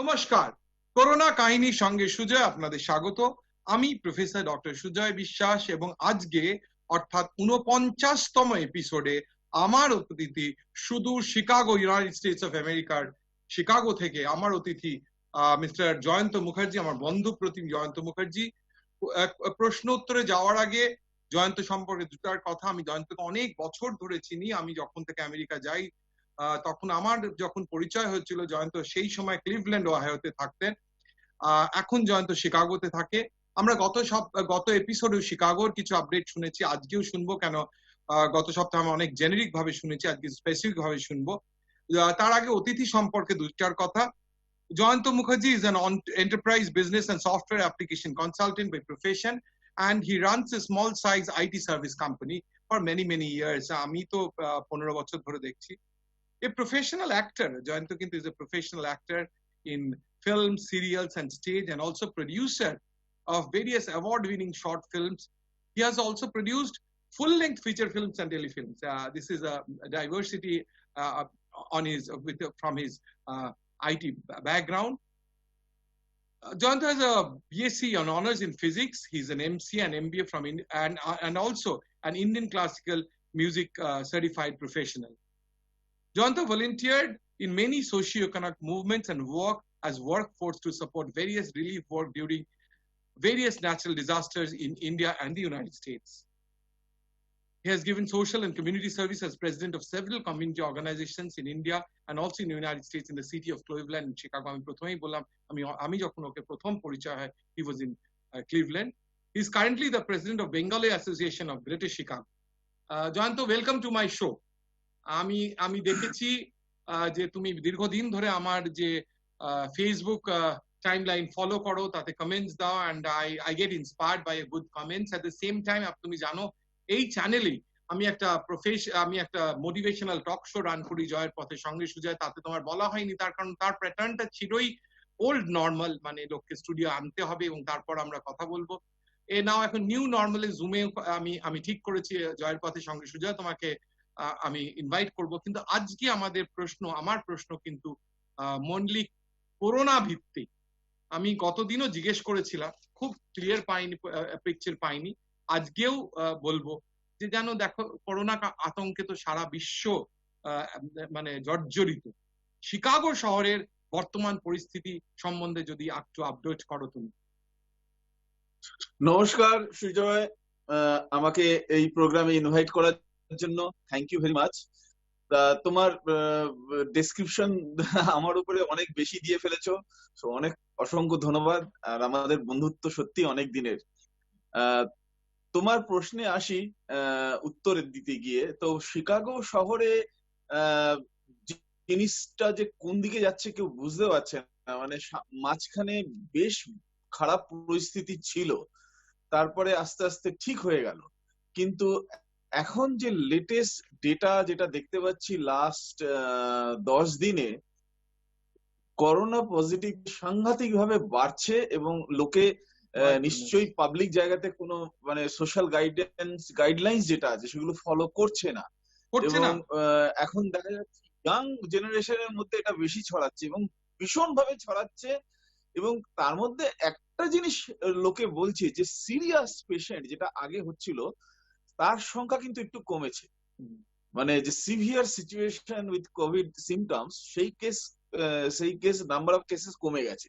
নমস্কার, করোনা কাহিনীর সঙ্গে সুজয় আপনাদের স্বাগত। আমি প্রফেসর ডক্টর সুজয় বিশ্বাস এবং আজকে অর্থাৎ ৪৯তম এপিসোডে আমার অতিথি সুদূর শিকাগো, ইউনাইটেড স্টেটস অফ আমেরিকার শিকাগো থেকে আমার অতিথি মিস্টার জয়ন্ত মুখার্জি, আমার বন্ধু প্রতিম জয়ন্ত মুখার্জি। প্রশ্ন উত্তরে যাওয়ার আগে জয়ন্ত সম্পর্কে দুটার কথা। আমি জয়ন্তকে অনেক বছর ধরে চিনি। আমি যখন থেকে আমেরিকা যাই তখন আমার যখন পরিচয় হয়েছিল জয়ন্ত সেই সময় ক্লিভল্যান্ড ওহাইওতে থাকতেন। এখন জয়ন্ত শিকাগোতে থাকে। আমরা গত এপিসোডে শিকাগোর কিছু আপডেট শুনেছি, আজকেও শুনবো। কেন গত সপ্তাহে আমরা অনেক জেনেরিক ভাবে শুনেছি, আজকে স্পেসিফিক ভাবে শুনবো। তার আগে অতিথি সম্পর্কে দুটার কথা। Jayanta Mukherjee is an enterprise business and software application consultant by profession, and he runs a small size IT service company for many years. আমি তো 15 বছর ধরে দেখছি। A professional actor, Jayanta Kintu is a professional actor in film, serials and stage, and also producer of various award-winning short films. He has also produced full-length feature films and telefilms. This is a diversity from his IT background. Jayanta has a BSc on honors in physics. He's an MC and MBA from and also an Indian classical music certified professional. Jayanta volunteered in many socio-economic movements and worked as workforce to support various relief work during various natural disasters in India and the United States. He has given social and community service as president of several community organizations in India and also in the United States in the city of Cleveland and Chicago. আমি প্রথমেই বললাম আমি যখন ওকে প্রথম পরিচয় হয়, he was in Cleveland. He is currently the president of Bengali Association of Greater Chicago. Jayanta, welcome to my show. আমি দেখেছি যে তুমি দীর্ঘদিন ধরে আমার যে ফেসবুক টাইমলাইন ফলো করো, তাতে কমেন্টস দাও, and I get inspired by a good comments. At the same time, তুমি জানো এই চ্যানেলে আমি একটা মোটিভেশনাল টক শো রান করি, জয়ের পথে সঙ্গে সুজয়। তাতে তোমার বলা হয়নি, তার কারণ তার প্যাটার্নটা ছিলই ওল্ড নর্মাল, মানে লোককে স্টুডিও আনতে হবে এবং তারপর আমরা কথা বলবো। নাও এখন নিউ নর্মালে জুমে আমি ঠিক করেছি জয়ের পথে সঙ্গে সুজয় তোমাকে আমি ইনভাইট করব। কিন্তু আজকে আমার প্রশ্ন কিন্তু মনলি করোনা ভিত্তিক। আমি গতদিনও জিজ্ঞেস করেছিলাম, খুব ক্লিয়ার পিকচার পাইনি। আজকেও বলবো যে জানো, দেখো করোনা আতঙ্কে তো সারা বিশ্ব মানে জর্জরিত। শিকাগো শহরের বর্তমান পরিস্থিতি সম্বন্ধে যদি একটু আপডেট করো তুমি। নমস্কার সুজয়, আমাকে এই প্রোগ্রামে ইনভাইট করার জন্য থ্যাংক ইউ ভেরি মাচ। তোমার ডেসক্রিপশন আমার উপরে অনেক বেশি দিয়ে ফেলেছো, অনেক অসংখ্য ধন্যবাদ। আর আমাদের বন্ধুত্ব সত্যি অনেক দিনের। তোমার প্রশ্নে আসি উত্তর দিতে গিয়ে। তো শিকাগো শহরে জিনিসটা যে কোন দিকে যাচ্ছে কেউ বুঝতে পারছে না। মানে মাঝখানে বেশ খারাপ পরিস্থিতি ছিল, তারপরে আস্তে আস্তে ঠিক হয়ে গেল। কিন্তু এখন যে লেটেস্ট ডেটা যেটা দেখতে পাচ্ছি লাস্ট 10 দিনে, করোনা পজিটিভ সাংঘাতিক ভাবে বাড়ছে এবং লোকে নিশ্চয়ই পাবলিক জায়গাতে কোনো মানে সোশ্যাল গাইডলাইন্স যেটা আছে সেগুলো ফলো করছে না। এবং এখন দেখা যাচ্ছে ইয়াং জেনারেশনের মধ্যে এটা বেশি ছড়াচ্ছে এবং ভীষণ ভাবে ছড়াচ্ছে। এবং তার মধ্যে একটা জিনিস লোকে বলছে যে সিরিয়াস পেশেন্ট যেটা আগে হচ্ছিল তার সংখ্যা কিন্তু একটু কমেছে। মানে যে severe situation with Covid symptoms সেই কেস নাম্বার অফ কেসেস কমে গেছে,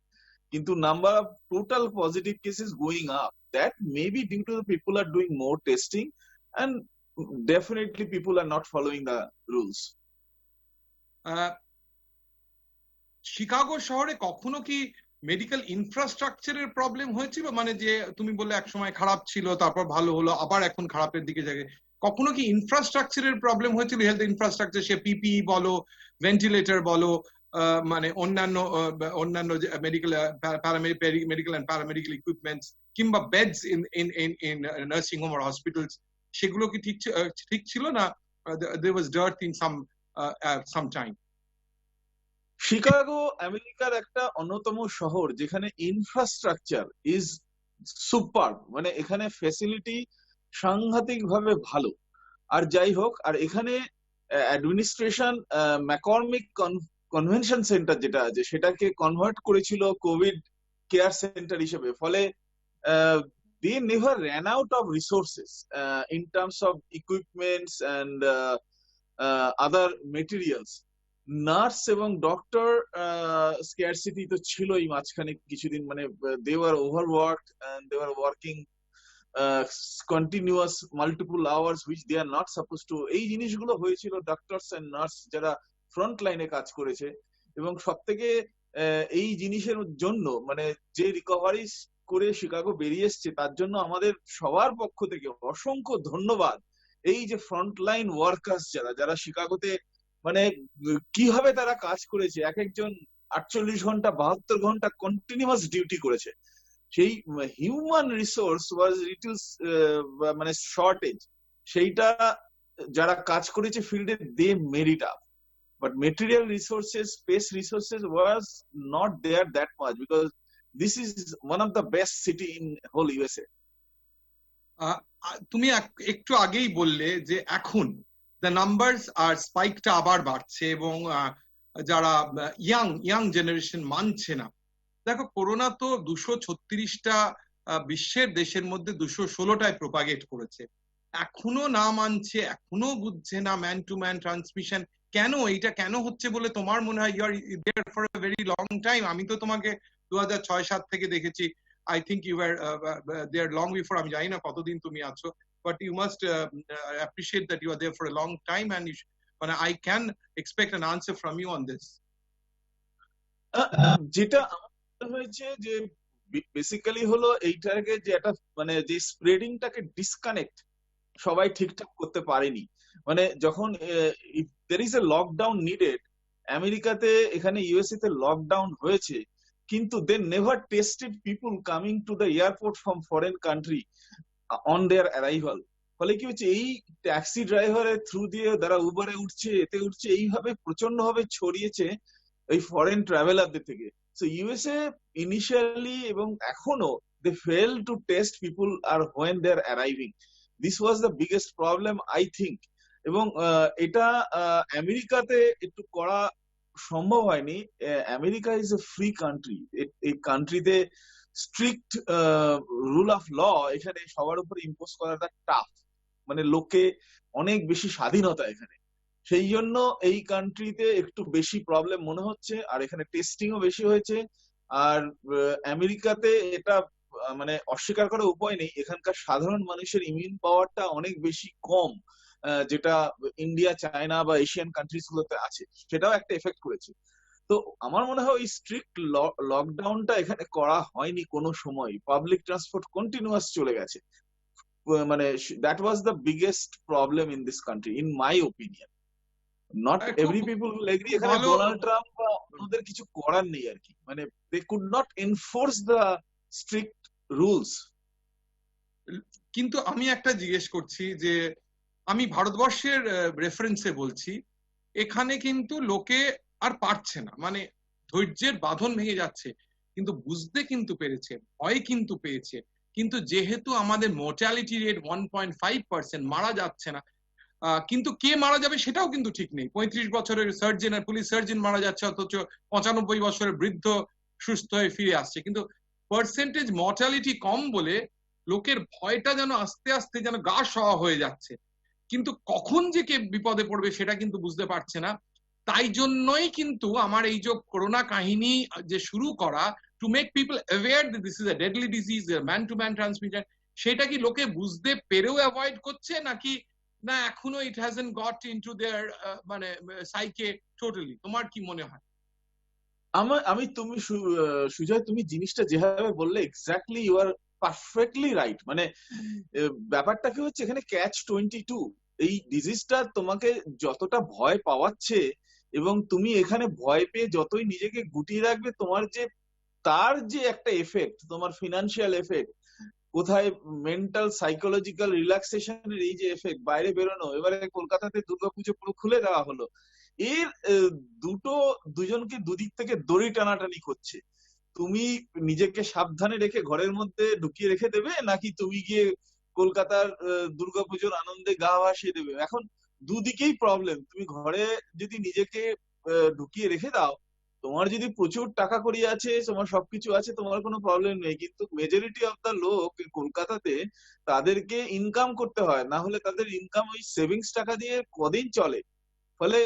কিন্তু number of total positive cases going up. That may be due to the people are doing more testing and definitely people are not following the rules. Chicago শহরে কখনো কি medical ইনফ্রাস্ট্রাকচারের problem হয়েছিল? মানে যে তুমি বললে এক সময় খারাপ ছিল, তারপর ভালো হলো, আবার এখন খারাপের দিকে যাবে। কখনো কি ইনফ্রাস্ট্রাকচারের প্রবলেম হয়েছিল? হেলথ ইনফ্রাস্ট্রাকচার, সে পিপিই বলো, ভেন্টিলেটর বলো, মানে অন্যান্য মেডিকেল অ্যান্ড প্যারামেডিকেল ইকুইপমেন্টস কিংবা beds in nursing home or hospitals, সেগুলো কি ঠিক ছিল না? there was dearth in some time. Chicago আমেরিকার একটা অন্যতম শহর যেখানে ইনফ্রাস্ট্রাকচার ইজ সুপার, মানে এখানে ফ্যাসিলিটি সাংঘাতিক ভাবে ভালো। আর যাই হোক, আর এখানে অ্যাডমিনিস্ট্রেশন ম্যাককর্মিক কনভেনশন সেন্টার যেটা আছে সেটাকে কনভার্ট করেছিল কোভিড কেয়ার সেন্টার হিসেবে, ফলে they never ran out of resources in terms of equipments and other materials. Nurse এবং ডক্টর স্ক্যারসিটি তো ছিলই মাঝখানে কিছুদিন, মানে they were overworked and they were working continuous multiple hours which they are not suppose to. এই জিনিসগুলো হয়েছিল doctors and nurse যারা ফ্রন্ট লাইনে কাজ করেছে, এবং সব থেকে এই জিনিসের জন্য মানে যে রিকভারি করে শিকাগো বেরিয়ে এসছে তার জন্য আমাদের সবার পক্ষ থেকে অসংখ্য ধন্যবাদ। এই যে ফ্রন্ট লাইন ওয়ার্কার্স যারা যারা শিকাগোতে মানে কিভাবে তারা কাজ করেছে, এক একজন 48 ঘন্টা 72 ঘন্টা কন্টিনিউয়াস ডিউটি করেছে, সেই হিউম্যান রিসোর্স ওয়াজ রিডিউস মানে শর্টেজ, সেইটা যারা কাজ করেছে ফিল্ডে they merit up, but material resources space resources was not there that much because this is one of the best city in whole USA. তুমি একটু আগেই বললে যে এখন দ্য নাম্বারস আর স্পাইকটা আবার বাড়ছে এবং যারা ইয়াং জেনারেশন মানছে না। দেখো, করোনা তো 236টা বিশ্বের দেশের মধ্যে 216টায় প্রপাগেট করেছে, এখনো না মানছে, এখনো বুঝছে না ম্যান টু ম্যান ট্রান্সমিশন কেন, এইটা কেন হচ্ছে বলে তোমার মনে হয়? You are there for a very long time. আমি তো তোমাকে 2006-07 থেকে দেখেছি। I think you were there long before. আমি জানি না কতদিন তুমি আছো, but you must appreciate that you are there for a long time, and I can expect an answer from you on this. যেটা আমার হয়েছে যে বেসিক্যালি হলো এইটাকে যে একটা মানে যে স্প্রেডিংটাকে ডিসকানেক্ট সবাই ঠিকঠাক করতে পারেনি। মানে যখন there is a lockdown needed, আমেরিকাতে এখানে ইউএসএ তে লকডাউন হয়েছে, কিন্তু they never tested people coming to the airport from foreign country on their arrival. ফলে কি হচ্ছে, এই ট্যাক্সি ড্রাইভারের থ্রু দিয়ে যারা উবারে উঠছে এতে উঠছে এইভাবে প্রচন্ড ভাবে ছড়িয়েছে এই ফরেন ট্রাভেলারদের থেকে। সো ইউএসএ ইনিশিয়ালি এবং এখনো they fail to test people R when they are arriving. This was the biggest problem I think. এবং এটা আমেরিকাতে একটু করা সম্ভব হয়নি। America is a free country, এই কান্ট্রিতে স্ট্রিক্ট রুল অফ ল এখানে সবার উপর ইম্পোজ করাটা টাফ, মানে লোকে অনেক বেশি স্বাধীনতা এখানে, সেই জন্য এই কান্ট্রিতে একটু বেশি প্রবলেম মনে হচ্ছে, আর এখানে টেস্টিংও বেশি হয়েছে। আর আমেরিকাতে এটা মানে অস্বীকার করার উপায় নেই, এখানকার সাধারণ মানুষের ইমিউন পাওয়ারটা অনেক বেশি কম, যেটা ইন্ডিয়া চায়না বা এশিয়ান কান্ট্রিজ গুলোতে আছে, সেটাও একটা এফেক্ট করেছে। তো আমার মনে হয় ওই স্ট্রিক্ট লকডাউনটা এখানে করা হয়নি কোনো সময়, পাবলিক ট্রান্সপোর্ট কন্টিনিউয়াস চলে গেছে, মানে that was the biggest problem in this country in my opinion. Not every people will agree, এখানে ডোনাল্ড ট্রাম্প বা ওদের কিছু করার নেই আর কি, মানে they could not enforce the strict rules. কিন্তু আমি একটা জিজ্ঞেস করছি যে আমি ভারতবর্ষের রেফারেন্সে বলছি, এখানে কিন্তু লোকে আর পারছে না, মানে ধৈর্যের বাঁধন ভেঙে যাচ্ছে, কিন্তু বুঝতে কিন্তু পেরেছে, ভয় কিন্তু পেয়েছে, কিন্তু যেহেতু আমাদের মোর্টালিটি রেট 1.5%, মারা যাচ্ছে না, কিন্তু কে মারা যাবে সেটাও কিন্তু ঠিক নেই। 35 বছরের সার্জন আর পুলিশ সার্জন মারা যাচ্ছে, অথচ 95 বছরের বৃদ্ধ সুস্থ হয়ে ফিরে আসছে, কিন্তু পার্সেন্টেজ মর্টালিটি কম বলে লোকের ভয়টা যেন আস্তে আস্তে যেন গা সওয়া হয়ে যাচ্ছে, কিন্তু কখন যে কে বিপদে পড়বে সেটা কিন্তু বুঝতে পারছে না। তাই জন্যই কিন্তু আমার এই যে করোনা কাহিনী যে শুরু করা, to make people aware that this is a deadly disease, man to man transmission, সেটা কি লোকে বুঝতে পেরেও অ্যাভয়েড করছে, নাকি না এখনো ইট হ্যাজন্ট গট ইনটু देयर মানে সাইকে টোটালি? তোমার কি মনে হয়? আমি তুমি সুজয়, তুমি জিনিসটা যেভাবে বললে exactly you are perfectly right. মানে ব্যাপারটা কি হচ্ছে, এখানে ক্যাচ 22, এই ডিজিজটা তোমাকে যতটা ভয় পাওয়াচ্ছে এবং তুমি এখানে ভয় পেয়ে যতই নিজেকে গুটিয়ে রাখবে, তোমার যে তার যে একটা এফেক্ট, তোমার ফিনান্সিয়াল এফেক্ট, কোথায় মেন্টাল সাইকোলজিক্যাল রিল্যাক্সেশনের এই যে এফেক্ট, বাইরে বেরোনো, এবারে কলকাতাতে দুর্গাপুজো পুরো খুলে দেওয়া হলো, এর দুজনকে দুদিক থেকে দড়ি টানাটানি করছে। তুমি নিজেকে সাবধানে রেখে ঘরের মধ্যে ঢুকিয়ে রেখে দেবে, নাকি তুমি গিয়ে কলকাতার দুর্গাপুজোর আনন্দে গা ভাসিয়ে দেবে? এখন দুদিকেই প্রবলেম। তুমি ঘরে যদি নিজেকে ঢুকিয়ে রেখে দাও, তোমার যদি প্রচুর টাকা কড়ি আছে, তোমার সবকিছু আছে, তোমার কোনো প্রবলেম নেই। কিন্তু মেজরিটি অফ দ্য লোক কলকাতাতে তাদেরকে ইনকাম করতে হয়, না হলে তাদের ইনকাম ওই সেভিংস টাকা দিয়ে কদিন চলে। ফলে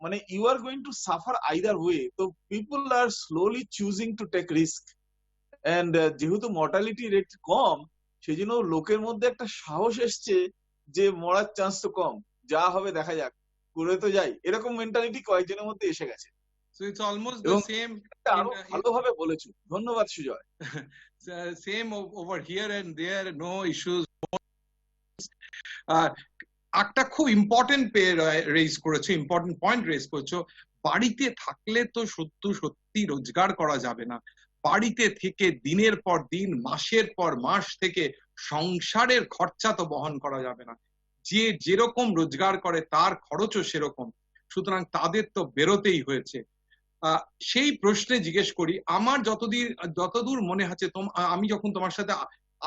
মানে you are going to suffer either way. তো people are slowly choosing to take risk, and যেহেতু মর্টালিটি রেট কম, সেই জন্য লোকের মধ্যে একটা সাহস এসছে যে মরার চান্স তো কম, যা হবে দেখা যাক, করে তো যাই, এরকম মেন্টালিটি কয়েকজনের মধ্যে এসে গেছে। So it's almost the same. আরো ভালোভাবে বলেছো, ধন্যবাদ Sujoy. Same over here and there, no issues. একটা খুব ইম্পর্টেন্ট রেজ করেছো, ইম্পর্টেন্ট পয়েন্ট রেজ করেছো। বাড়িতে থাকলে তো সত্যি রোজগার করা যাবে না। বাড়িতে থেকে দিনের পর দিন, মাসের পর মাস থেকে সংসারের খরচা তো বহন করা যাবে না। যে যেরকম রোজগার করে তার খরচও সেরকম, সুতরাং তাদের তো বেরোতেই হয়েছে। সেই প্রশ্নে জিজ্ঞেস করি, আমার যতদূর মনে আছে, আমি যখন তোমার সাথে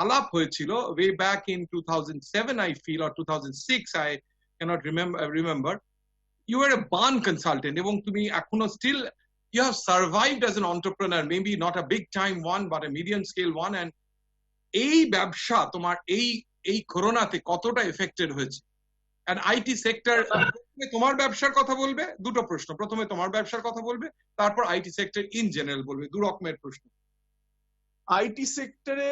আলাপ হয়েছিল way back in 2007 I feel, or 2006, I cannot remember, you were a barn consultant, এবং তুমি এখনো still you have survived as an entrepreneur, maybe not a big time one but a medium scale one, and এই ব্যবসা তোমার এই করোনাতে কতটা affected হয়েছে? and IT sector, তোমার ব্যবসার কথা বলবে, দুটো প্রশ্ন, প্রথমে তোমার ব্যবসার কথা বলবে, তারপর IT সেক্টর ইন জেনারেল বলবে, দু রকমের প্রশ্ন। আইটি সেক্টরে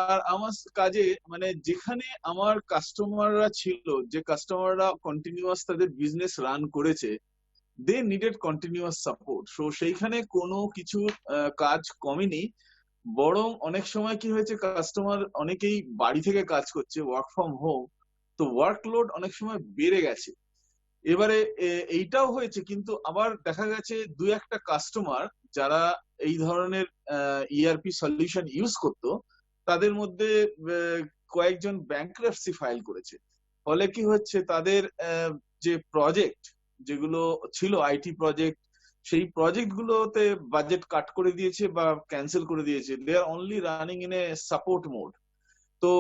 আর আমার কাজে, মানে যেখানে আমার কাস্টমাররা ছিল, যে কাস্টমাররা কন্টিনিউয়াস তাদের বিজনেস রান করেছে, দে নিডেড কন্টিনিউয়াস সাপোর্ট। সো সেইখানে কোনো কিছু কাজ কমেনি, বরং অনেক সময় কি হয়েছে, কাস্টমার অনেকেই বাড়ি থেকে কাজ করছে, ওয়ার্ক ফ্রম হোম, তো ওয়ার্কলোড অনেক সময় বেড়ে গেছে। এবারে এইটাও হয়েছে, কিন্তু আবার দেখা গেছে দু একটা কাস্টমার যারা এই ধরনের ইআরপি সলিউশন ইউজ করতো, তাদের মধ্যে কয়েকজন ব্যাংক্রাপসি ফাইল করেছে। ফলে কি হচ্ছে, তাদের যে প্রজেক্ট যেগুলো ছিল আইটি প্রজেক্ট, সেই প্রজেক্ট গুলোতে বাজেট কাট করে দিয়েছে বা ক্যান্সেল করে দিয়েছে। They are only running in a support mode. তো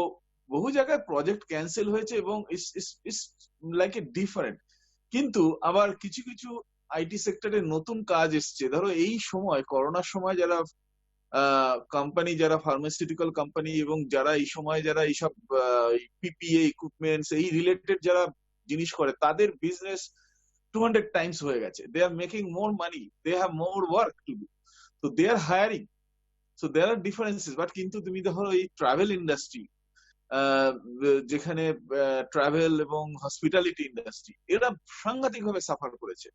বহু জায়গায় প্রজেক্ট ক্যান্সেল হয়েছে এবং ইটস লাইক এ ডিফারেন্ট। কিন্তু আবার কিছু কিছু আইটি সেক্টরে নতুন কাজ এসছে। ধরো এই সময়, করোনার সময়, যারা কোম্পানি, যারা ফার্মাসিউটিক্যাল কোম্পানি এবং যারা এই সময় যারা এইসব পিপিএ ইকুইপমেন্টস এই রিলেটেড যারা জিনিস করে, তাদের বিজনেস 200 টাইমস হয়ে গেছে। They are making more money, they have more work to do, তো they are hiring. So there are differences. But কিন্তু তুমি দেখো এই ট্রাভেল ইন্ডাস্ট্রি, যেখানে ট্রাভেল এবং হসপিটালিটি ইন্ডাস্ট্রি, এরা সাংঘাতিক ভাবে সাফার করেছে।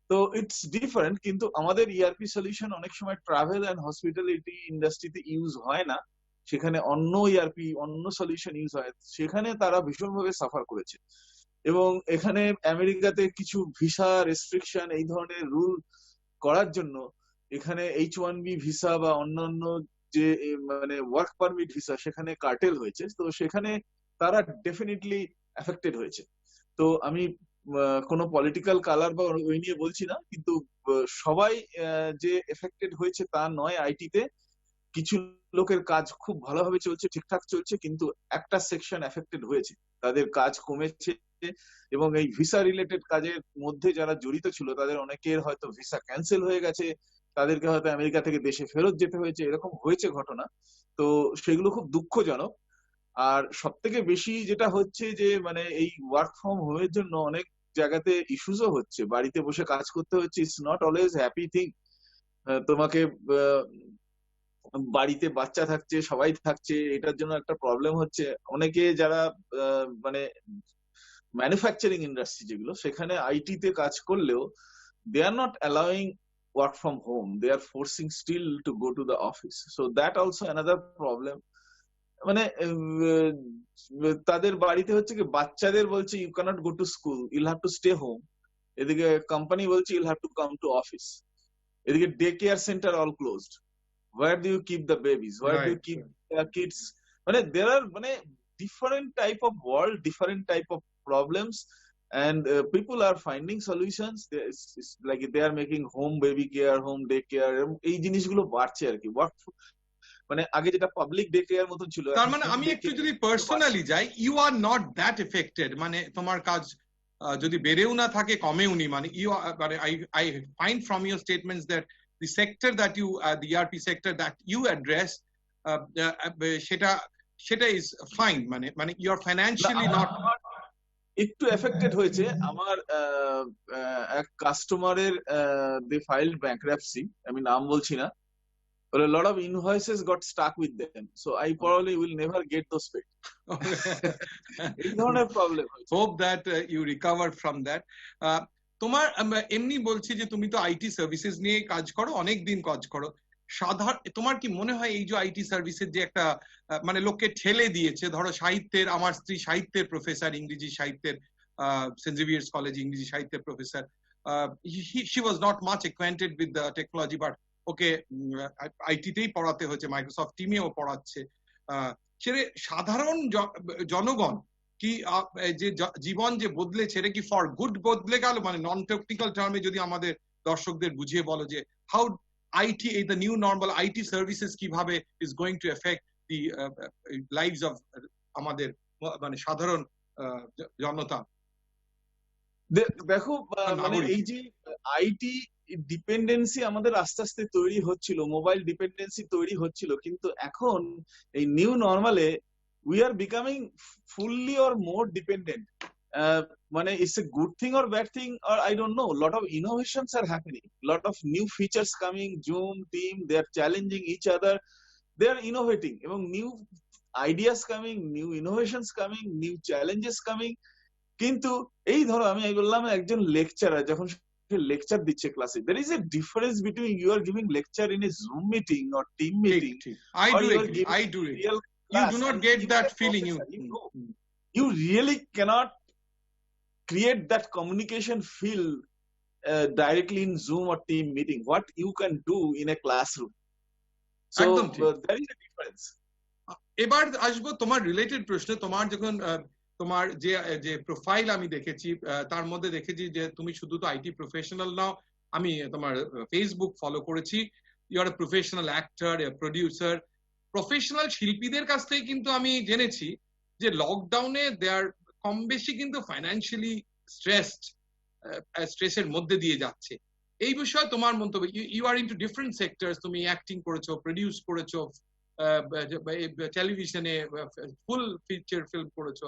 তো ইটস ডিফারেন্ট। কিন্তু আমাদের ইআরপি সলিউশন অনেক সময় ট্রাভেল এন্ড হসপিটালিটি ইন্ডাস্ট্রিতে ইউজ হয় না, সেখানে অন্য ইআরপি, অন্য সলিউশন ইউজ হয়, সেখানে তারা ভীষণভাবে সাফার করেছে। এবং এখানে আমেরিকাতে কিছু ভিসা রেস্ট্রিকশন, এই ধরনের রুল করার জন্য এখানে H1B ভিসা বা অন্যান্য যে মানে ওয়ার্ক পারমিট ভিসা, সেখানে কার্টেল হয়েছে। তো সেখানে তারা ডেফিনেটলি এফেক্টেড হয়েছে। তো আমি কোনো পলিটিক্যাল কালার বা ওই নিয়ে বলছি না, কিন্তু সবাই যে এফেক্টেড হয়েছে তা নয়। আইটিতে কিছু লোকের কাজ খুব ভালোভাবে চলছে, ঠিকঠাক চলছে, কিন্তু একটা সেকশন এফেক্টেড হয়েছে, তাদের কাজ কমেছে। এবং এই ভিসা রিলেটেড কাজের মধ্যে যারা জড়িত ছিল, তাদের অনেকের হয়তো ভিসা ক্যান্সেল হয়ে গেছে, তাদেরকে হয়তো আমেরিকা থেকে দেশে ফেরত যেতে হয়েছে, এরকম হয়েছে ঘটনা। তো সেগুলো খুব দুঃখজনক। আর সব থেকে বেশি যেটা হচ্ছে যে মানে এই ওয়ার্ক ফ্রম হোমের জন্য অনেক জায়গাতে ইস্যুসও হচ্ছে, বাড়িতে বসে কাজ করতে হচ্ছে। It's not always happy thing. তোমাকে বাড়িতে বাচ্চা থাকছে, সবাই থাকছে, এটার জন্য একটা প্রবলেম হচ্ছে। অনেকে যারা মানে ম্যানুফ্যাকচারিং ইন্ডাস্ট্রি যেগুলো, সেখানে আইটি তে কাজ করলেও they are not allowing work from home, they are forcing still to go to the office, so that also another problem. মানে তাদের বাড়িতে হচ্ছে কি, বাচ্চাদের বলছে you cannot go to school, you'll have to stay home, এদিকে company বলছে you'll have to come to office, এদিকে day care centre all closed, where do you keep the babies, where do you keep the kids? মানে there are মানে different type of world, different type of problems, and people are finding solutions. It's like they are making home baby care, home day care, এই জিনিসগুলো বাড়ছে আর কি। মানে আগে যেটা public day care মতন ছিল, তার মানে আমি একটু যদি পার্সোনালি যাই, you are not that affected, মানে তোমার কাজ যদি বেড়েও না থাকে কমেও নি, মানে I find from your statements that the sector that you the ERP sector that you address সেটা is fine, মানে you are financially not একটু এফেক্টেড হয়েছে। আমার এক কাস্টমারের দে ফাইলড ব্যাংক্রাপসি, আমি নাম বলছি না, but a lot of invoices got stuck with them, so I probably will never get those paid. এই ধরনের প্রবলেম হয়েছে। hope that you recover from that. তোমার এমনি বলছি যে তুমি তো আইটি সার্ভিসেস নিয়ে কাজ করো, অনেক দিন কাজ করো, তোমার কি মনে হয় এই যে আইটি সার্ভিসের যে একটা মানে লোককে ঠেলে দিয়েছে, ধরো সাহিত্যের, আমার স্ত্রী সাহিত্যের প্রফেসর, ইংরেজি সাহিত্যের, সেন্ট জেভিয়ার্স কলেজ ইংরেজি সাহিত্যের professor, she was not much acquainted with the technology, but ওকে আইটিতেই পড়াতে হচ্ছে, মাইক্রোসফট টিমেও পড়াচ্ছে, সেটা সাধারণ জনগণ কি যে জীবন যে বদলেছে এটা কি ফর গুড বদলে গেল? মানে নন টেকনিক্যাল টার্মে যদি আমাদের দর্শকদের বুঝিয়ে বলো যে how IT, the new normal IT services কিভাবে is going to affect the lives of আমাদের মানে সাধারণ জনতা। দেখো মানে এই যে আইটি ডিপেন্ডেন্সি আমাদের আস্তে আস্তে তৈরি হচ্ছিল, মোবাইল ডিপেন্ডেন্সি তৈরি হচ্ছিল, কিন্তু এখন এই নিউ নর্মালে we are becoming fully or more dependent. মানে it's a good thing or bad thing, or I don't know. Lot of innovations are happening, lot of new features coming. Zoom team, they are challenging each other, they are innovating, এবং new ideas coming, new innovations coming, new challenges coming. কিন্তু এই ধরো আমি বললাম একজন lecturer যখন lecture দিচ্ছে ক্লাসে, there is a difference between you are giving lecture in a Zoom meeting or team meeting. I do agree. You do not get that feeling. You really cannot create that communication feel directly in Zoom or team meeting, what you can do in a classroom. So there is a difference. এবার আসবো তোমার related প্রশ্ন। তোমার যখন তোমার যে profile আমি দেখেছি তার মধ্যে দেখেছি যে তুমি শুধু তো আইটি প্রফেশনাল নাও, আমি তোমার ফেসবুক ফলো করেছি, you are a professional actor, a producer. Professional শিল্পীদের কাছ থেকে কিন্তু আমি জেনেছি যে লকডাউনে দে আর কম বেশি কিন্তু ফাইন্যান্সিয়ালি স্ট্রেসের মধ্যে দিয়ে যাচ্ছে। এই বিষয়ে তোমার মন্তব্য? You are into different sectors, তুমি অ্যাক্টিং করেছো, প্রোডিউস করেছো, টেলিভিশনে ফুল ফিচার ফিল্ম করেছো,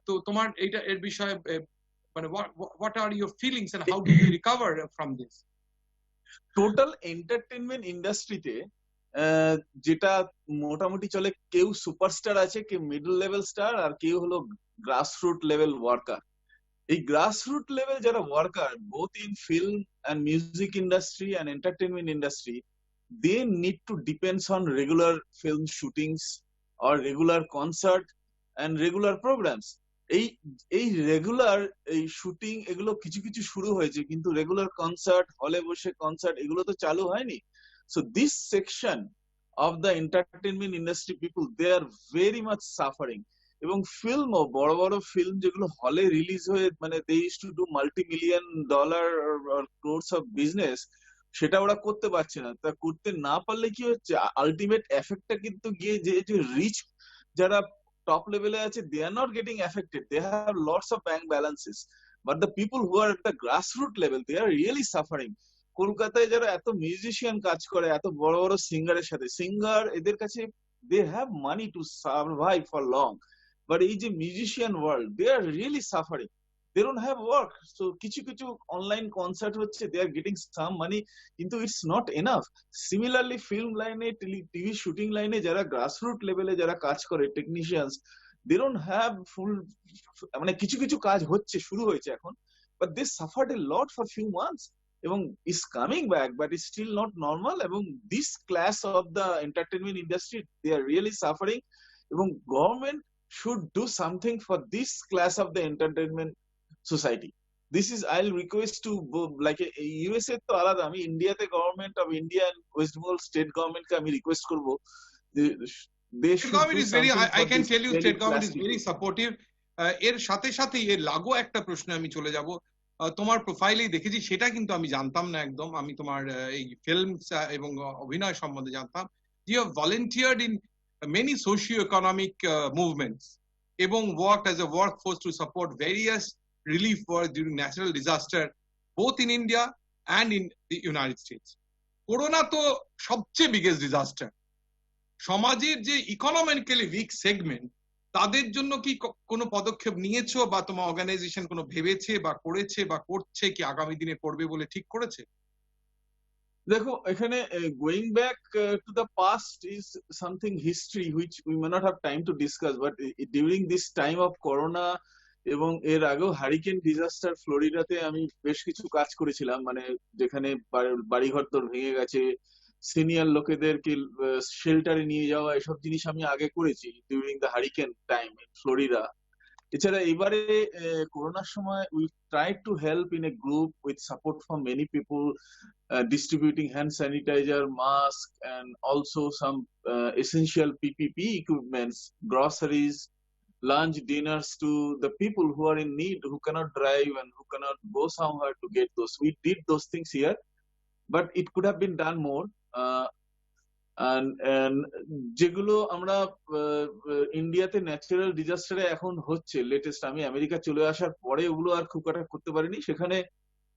তো তোমার এটা এর বিষয়ে মানে what are your feelings and how do you recover from this? Total entertainment ইন্ডাস্ট্রিতে যেটা মোটামুটি চলে, কেউ সুপারস্টার আছে, কেউ মিডল লেভেল স্টার, আর কেউ হলো গ্রাসরুট লেভেল ওয়ার্কার। এই গ্রাসরুট লেভেল যারা worker both in film and music industry and entertainment industry, they need to depends on regular film shootings or regular concert and regular programs. এই regular এই shooting এগুলো কিছু কিছু শুরু হয়েছে, কিন্তু রেগুলার কনসার্ট, হলে বসে কনসার্ট এগুলো তো চালু হয়নি। So this section of the entertainment industry people, they are very much suffering. এবং ফিল্মও বড় বড় ফিল্ম যেগুলো হলে রিলিজ হয়ে মানে they used to do multi-million-dollar or crores of business, সেটা ওরা করতে পারছে না। তা করতে না পারলে কি হচ্ছে, আলটিমেট এফেক্টটা কিন্তু গিয়ে যে রিচ যারা টপ লেভেলে আছে, they are not getting affected, they have lots of bank balances, but the people who are at the grassroots level, they are really suffering. কলকাতায় যারা এত মিউজিশিয়ান কাজ করে, এত বড় বড় সিঙ্গারের সাথে, সিঙ্গার এদের কাছে they have money to survive for long, but এই যে musician world, they are really suffering, they don't have work. So কিছু কিছু অনলাইন কনসার্ট হচ্ছে, they are getting some money, কিন্তু it's not enough. Similarly film লাইনে, TV shooting লাইনে যারা grassroot লেভেলে যারা কাজ করে technicians, they don't have full, মানে কিছু কিছু কাজ হচ্ছে, শুরু হয়েছে এখন, but they suffered a lot for few months এবং is coming back, but it's still not normal. এবং this class of the entertainment industry, they are really suffering, এবং government should do something for this class of the entertainment society. This is, I'll request to like USA তো আলাদা, আমি ইন্ডিয়াতে government of India and West Bengal state গভর্নমেন্টকে আমি request করব, state government is very, I can tell you state government is very supportive. এর সাথে সাথে এর লাগো একটা প্রশ্ন আমি চলে যাব। তোমার প্রোফাইলেই দেখেছি, সেটা কিন্তু আমি জানতাম না একদম, আমি তোমার এই ফিল্ম এবং অভিনয় সম্বন্ধে জানতাম। You have volunteered in many socio-economic movements এবং worked as a workforce to support various relief work during natural disaster, both in India and in the United States. Corona to সবচেয়ে biggest disaster. সমাজের যে economically week segment তাদের জন্য কি কোনো পদক্ষেপ নিয়েছো বা তোমার অর্গানাইজেশন কোনো ভেবেছে বা করেছে বা করছে কি আগামী দিনে করবে বলে ঠিক করেছে? দেখো এখানে going back to the past is something history which we may not have time to discuss, but during this time of corona এবং এর আগেও হারিকেন ডিজাস্টার ফ্লোরিডাতে আমি বেশ কিছু কাজ করেছিলাম, মানে যেখানে বাড়িঘর তোর ভেঙে গেছে, সিনিয়র লোকেদেরকে শেল্টারে নিয়ে যাওয়া, এসব জিনিস আমি আগে করেছি during the hurricane time in Florida. এছাড়া এবারে করোনার সময় we try to help in a group with support from many people, distributing hand sanitizer, mask, and also some essential PPP equipments, groceries, lunch, dinners to the people who are in need, who cannot drive and who cannot go somewhere to get those. We did those things here, but it could have been done more. And যেগুলো আমরা ইন্ডিয়াতে natural ডিজাস্টারে এখন হচ্ছে latest, আমি America চলে আসার পরে ওগুলো আর খুব একটা করতে পারিনি, সেখানে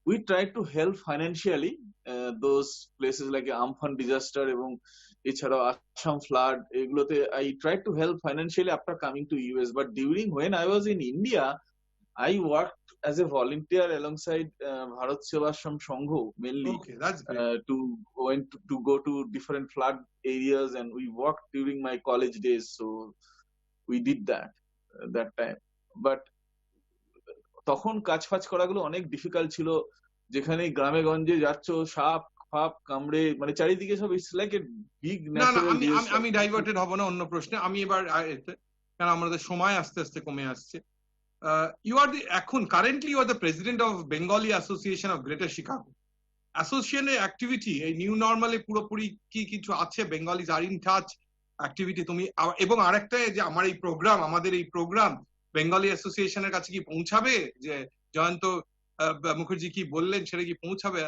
we tried to help financially those places like Amphan disaster এবং এছাড়াও Assam flood, এগুলোতে I tried to help financially after coming to US. But during when I was in India, I worked as a volunteer alongside Bharat Sevashram Sangho mainly. Okay, that's great. To go to different flood areas, and we worked during my college days, so we did that time. But তখন কাজ ফাজ করাগুলো অনেক difficult ছিল, যেখানে গ্রামে গঞ্জে যাচ্ছ সাপ ফাপ কামড়ে, মানে চারিদিকে সব it's like a big natural. আমি ডাইভার্টেড হব না অন্য প্রশ্নে, আমি এবার কারণ আমাদের সময় আস্তে আস্তে কমে আসছে। ইউ আর দি এখন currently you are the president of Bengali association of greater Chicago. অ্যাসোসিয়েশনের অ্যাক্টিভিটি এই নিউ নর্মালে পুরোপুরি কি কিছু আছে? Bengalis are in touch activity তুমি, এবং আরেকটা যে আমাদের এই প্রোগ্রাম বেঙ্গলি অ্যাসোসিয়েশনের কাছে কি পৌঁছাবে? যে জয়ন্ত মুখার্জি কি বললেন সেটা কি পৌঁছাবে?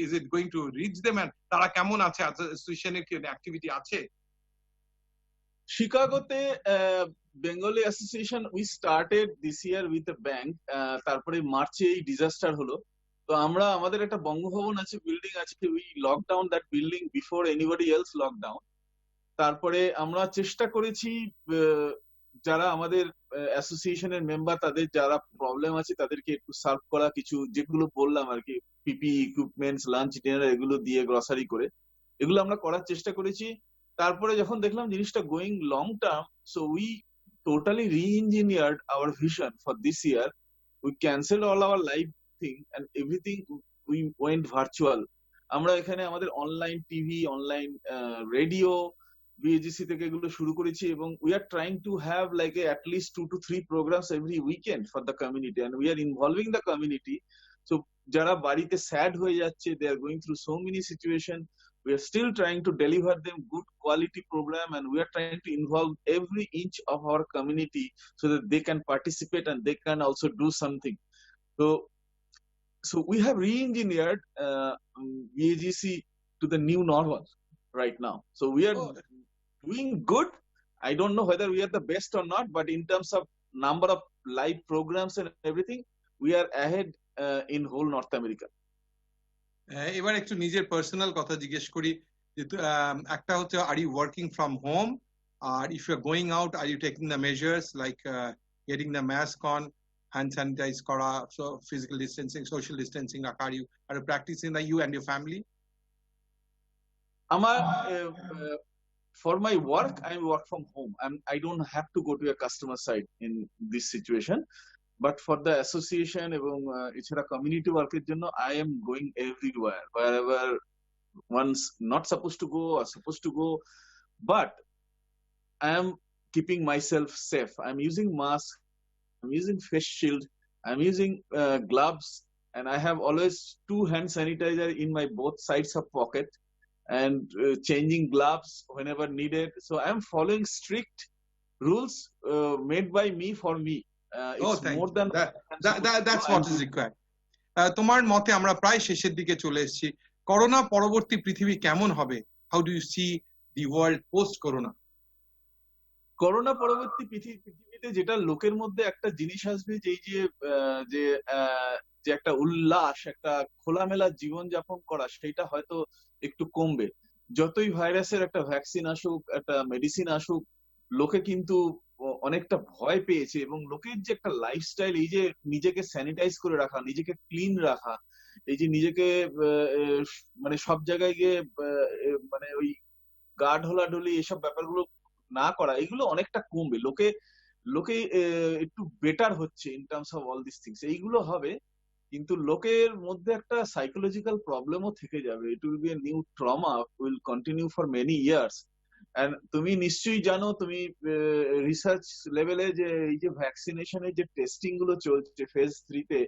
Is it going to reach them? And তারা কেমন আছে? অ্যাসোসিয়েশনের কি অ্যাক্টিভিটি আছে? শিকাগোতে Bengali association we started this year with a bank, তারপরে মার্চে এই ডিজাস্টার হলো, তো আমরা আমাদের একটা বঙ্গভবন আছে, বিল্ডিং আছে, we lockdown that building before anybody else lockdown. তারপরে আমরা চেষ্টা করেছি যারা আমাদের অ্যাসোসিয়েশনের মেম্বার, তাদের যারা প্রবলেম আছে তাদেরকে একটু সার্ভ করা, কিছু যেগুলো বললাম আর কি, পিপি ইকুইপমেন্টস, লাঞ্চ, ডিনার, এগুলো দিয়ে গ্রসারি করে, এগুলো আমরা করার চেষ্টা করেছি। তারপরে যখন দেখলাম জিনিসটা going long term, so we totally re-engineered our vision for this year. We cancel all our live thing and everything, we went virtual. আমরা এখানে আমাদের online TV, online radio, BAGC থেকে এগুলো শুরু করেছি, এবং we are trying to have like at least 2 to 3 programs every weekend for the community, and we are involving the community. So যারা বাড়িতে স্যাড হয়ে যাচ্ছে, they are going through so many situations, we are still trying to deliver them good quality program, and we are trying to involve every inch of our community so that they can participate and they can also do something. So we have re-engineered BAGC to the new normal right now. So we are doing good. I don't know whether we are the best or not, but in terms of number of live programs and everything, we are ahead in whole North America. এবার একটু নিজের personal কথা জিজ্ঞেস করি, যেহেতু একটা হচ্ছে are you working from home, আর if you are going out are you taking the measures like getting the mask on, hand sanitize করা, so physical distancing, social distancing রাখা, are you practicing the you and your family? আমার for my work, I work from home. I don't have to go to a customer site in this situation. But for the association এবং এছাড়া community work এর জন্য I am going everywhere, wherever one's not supposed to go or supposed to go. But I am keeping myself safe. I'm using mask, I'm using face shield, I'm using gloves, and I have always 2 hand sanitizer in my both sides of pocket, and changing gloves whenever needed. So I'm following strict rules made by me for me. It's more than that's what is required. তোমার মতে আমরা প্রায় শেষের দিকে চলে এসেছি, corona পরবর্তী পৃথিবী কেমন হবে? How do you see the world post corona? Corona পরবর্তী পৃথিবীতে এতে যেটা লোকের মধ্যে একটা জিনিস আসবে যে এই যে যে একটা উল্লাস, একটা খোলামেলা জীবনযাপন করা, সেটা হয়তো একটু কমবে। যতই ভাইরাসের একটা ভ্যাকসিন আসুক, একটা মেডিসিন আসুক, লোকে কিন্তু অনেকটা ভয় পেয়েছে। এবং লোকের যে একটা লাইফস্টাইল, এই যে নিজেকে স্যানিটাইজ করে রাখা, নিজেকে ক্লিন রাখা, এই যে নিজেকে মানে সব জায়গায় গিয়ে মানে ওই গা ঢোলাঢুলি এসব ব্যাপারগুলো না করা, এগুলো অনেকটা কমবে। লোকে লোকে একটু বেটার হচ্ছে in terms of all this things, এইগুলো হবে। কিন্তু লোকের মধ্যে একটা সাইকোলজিক্যাল প্রবলেমও থেকে যাবে। It will be a new trauma, will continue for many years. And তুমি নিশ্চয়ই জানো, তুমি রিসার্চ লেভেলে যে এই যে ভ্যাকসিনেশনের যে টেস্টিং গুলো চলছে ফেজ 3 তে,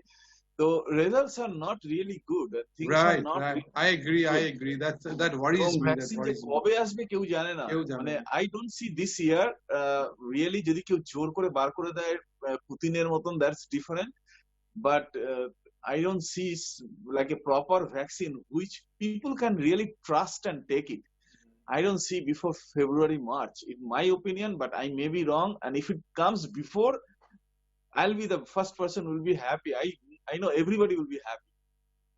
তো results are not really good, things are not. I agree that worries me. Vaccine যে কবে আসবে কেউ জানে না। মানে I don't see this year really. যদি কেউ জোর করে বার করে দেয় পুতিনের মতন, that's different, but I don't see like a proper vaccine which people can really trust and take it. I don't see before February, March, in my opinion, but I may be wrong. And if it comes before, I'll be the first person who will be happy. I know everybody will be happy.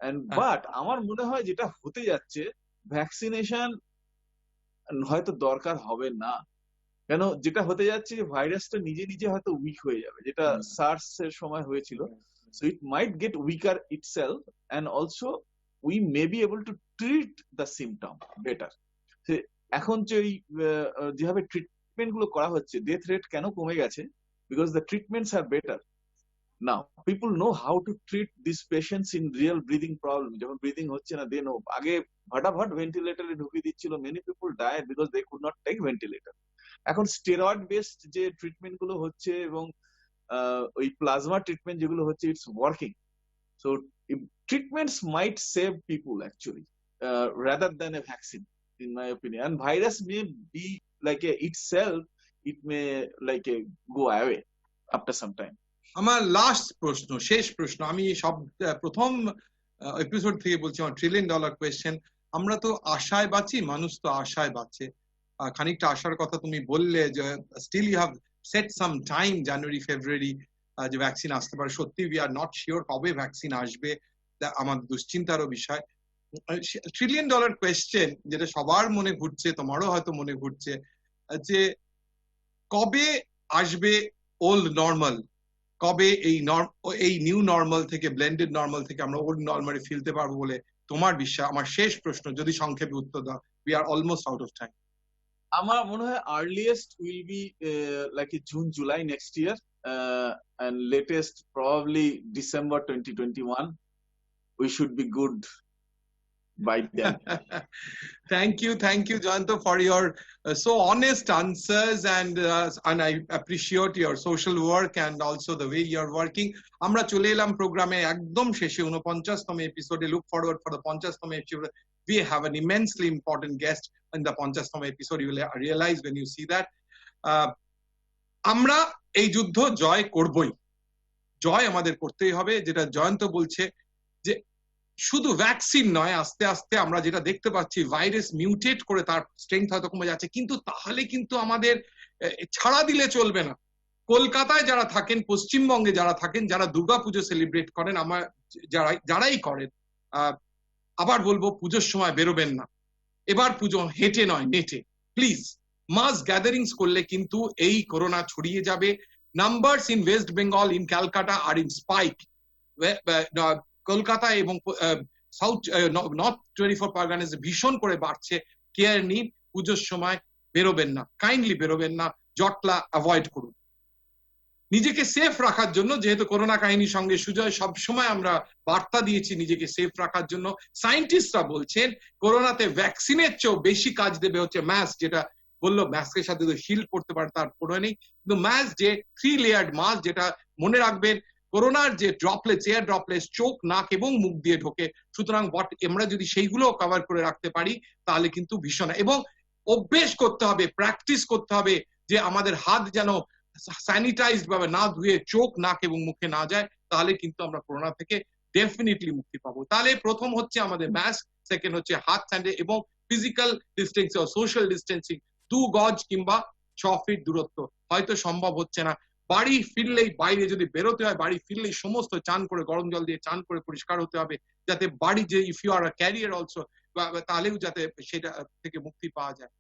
And but আমার মনে হয় যেটা হতে যাচ্ছে, vaccination হয়তো দরকার হবে না। কেন, যেটা হতে যাচ্ছে যে ভাইরাসটা নিজে নিজে হয়তো উইক হয়ে যাবে, যেটা সার্স এর সময় হয়েছিল। So it might get weaker itself, and also we may be able to treat the symptom better. এখন যে যেভাবে ট্রিটমেন্ট গুলো করা হচ্ছে, ডেথ রেট কেন কমে গেছে? Because the treatments are better. Now people know how to treat these patients in real breathing problem. যখন ব্রিদিং হচ্ছে না, they know. আগে ফটাফট ভেন্টিলেটরে ঢুকিয়ে দিচ্ছিল, many people died because they could not take ventilator. এখন স্টেরয়েড বেসড যে treatment গুলো হচ্ছে এবং ওই প্লাজমা ট্রিটমেন্ট যেগুলো হচ্ছে, it's working. So treatments might save people actually rather than a vaccine, in my opinion. And virus may be like a itself, it may like a go away after some time. আমার last প্রশ্ন, শেষ প্রশ্ন, আমি সব প্রথম episode থেকে বলছি, আমার $1 trillion কোয়েশ্চেন। আমরা তো আশায় বাঁচি, মানুষ তো আশায় বাঁচে। খানিকটা আশার কথা তুমি বললে, যে still you have set some time, January February, যে ভ্যাকসিন আসতে পারে। সত্যি উই আর নট শিওর কবে ভ্যাকসিন আসবে, আমার দুশ্চিন্তারও বিষয়। $1 trillion কোয়েশ্চেন, যেটা সবার মনে ঘুরছে, তোমারও হয়তো মনে ঘুরছে, যে কবে আসবে ওল্ড নর্মাল, কবে এই নিউ নর্মাল থেকে, ব্লেন্ডেড নর্মাল থেকে আমরা ওল্ড নর্মালে ফিরতে পারবো বলে তোমার বিশ্বাস? আমার শেষ প্রশ্ন, যদি সংক্ষেপে উত্তর দাও। We are almost out of time. আমার মনে হয় earliest will be like June July next year, and latest probably December 2021. We should be good by then. Thank you Jayanto for your so honest answers, and I appreciate your social work and also the way you are working. আমরা চলে এলাম প্রোগ্রামে একদম শেষে, 49তম এপিসোডে। Look forward for the 50তম episode. We have an immensely important guest in the 50তম episode. You will realize when you see that. আমরা এই যুদ্ধ জয় করবই, জয় আমাদের করতেই হবে। যেটা জয়ন্ত বলছে, যে শুধু ভ্যাকসিন নয়, আস্তে আস্তে আমরা যেটা দেখতে পাচ্ছি, ভাইরাস মিউটেট করে তার স্ট্রেংথ হয়তো কমে যাচ্ছে, কিন্তু তাহলে কিন্তু আমাদের ছাড়া দিলে চলবে না। কলকাতায় যারা থাকেন, পশ্চিমবঙ্গে যারা থাকেন, যারা দুর্গাপুজো সেলিব্রেট করেন, আমার যারাই করেন, আবার বলবো, পুজোর সময় বেরোবেন না। এবার পুজো হেঁটে নয়, নেটে। প্লিজ, মাস গ্যাদারিংস করলে কিন্তু এই করোনা ছড়িয়ে যাবে। Numbers in West Bengal, in Calcutta are in spike. Kolkata এবং সাউথ নর্থ 24 পারগানাস ভীষণ করে বাড়ছে। কেয়ার নিন, পুজোর সময় বেরোবেন না, কাইন্ডলি বেরোবেন না, জটলা অ্যাভয়েড করুন। নিজেকে সেফ রাখার জন্য, যেহেতু করোনা কাহিনীর সঙ্গে সুজয় সবসময় আমরা বার্তা দিয়েছি নিজেকে সেফ রাখার জন্য, সায়েন্টিস্টরা বলছেন করোনাতে ভ্যাকসিনের চেয়েও বেশি কাজ দেবে হচ্ছে মাস্ক। যেটা বললো, মাস্কের সাথে তো শিল্ড করতে পারে, তার কোনো নেই, কিন্তু মাস্ক যে 3 লেয়ার্ড মাস্ক, যেটা মনে রাখবেন করোনার যে ড্রপলেটস, এয়ার ড্রপলেটস চোখ, নাক এবং মুখ দিয়ে ঢোকে। সুতরাং আমরা যদি সেইগুলো কভার করে রাখতে পারি, তাহলে কিন্তু ভীষণ। এবং অভ্যেস করতে হবে, প্র্যাকটিস করতে হবে, যে আমাদের হাত যেন স্যানিটাইজড ভাবে না ধুয়ে চোখ, নাক এবং মুখে না যায়, তাহলে কিন্তু আমরা করোনা থেকে ডেফিনেটলি মুক্তি পাবো। তাহলে প্রথম হচ্ছে আমাদের মাস্ক, সেকেন্ড হচ্ছে হাত স্যানিটাইজ এবং ফিজিক্যাল ডিস্টেন্সিং, সোশ্যাল ডিস্টেন্সিং, 2 গজ কিংবা 6 ফিট দূরত্ব। হয়তো সম্ভব হচ্ছে না, বাড়ি ফিরলেই, বাইরে যদি বেরোতে হয় বাড়ি ফিরলেই সমস্ত চান করে, গরম জল দিয়ে চান করে পরিষ্কার হতে হবে, যাতে বাড়ি যে if you are a carrier also, তাহলেও যাতে সেটা থেকে মুক্তি পাওয়া যায়।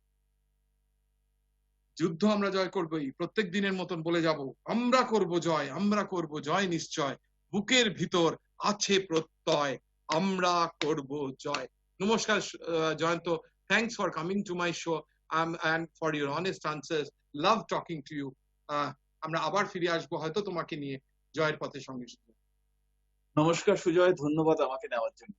যুদ্ধ আমরা জয় করবই, প্রত্যেক দিনের মতন বলে যাব, আমরা করব জয়, আমরা করব জয় নিশ্চয়, বুকের ভিতর আছে প্রত্যয়, আমরা করব জয়। নমস্কার Jayanta, thanks for coming to my show and for your honest answers. Love talking to you. আমরা আবার ফিরে আসবো হয়তো তোমাকে নিয়ে জয়ের পথে সঙ্গে সঙ্গে। নমস্কার সুজয়, ধন্যবাদ আমাকে নেওয়ার জন্য।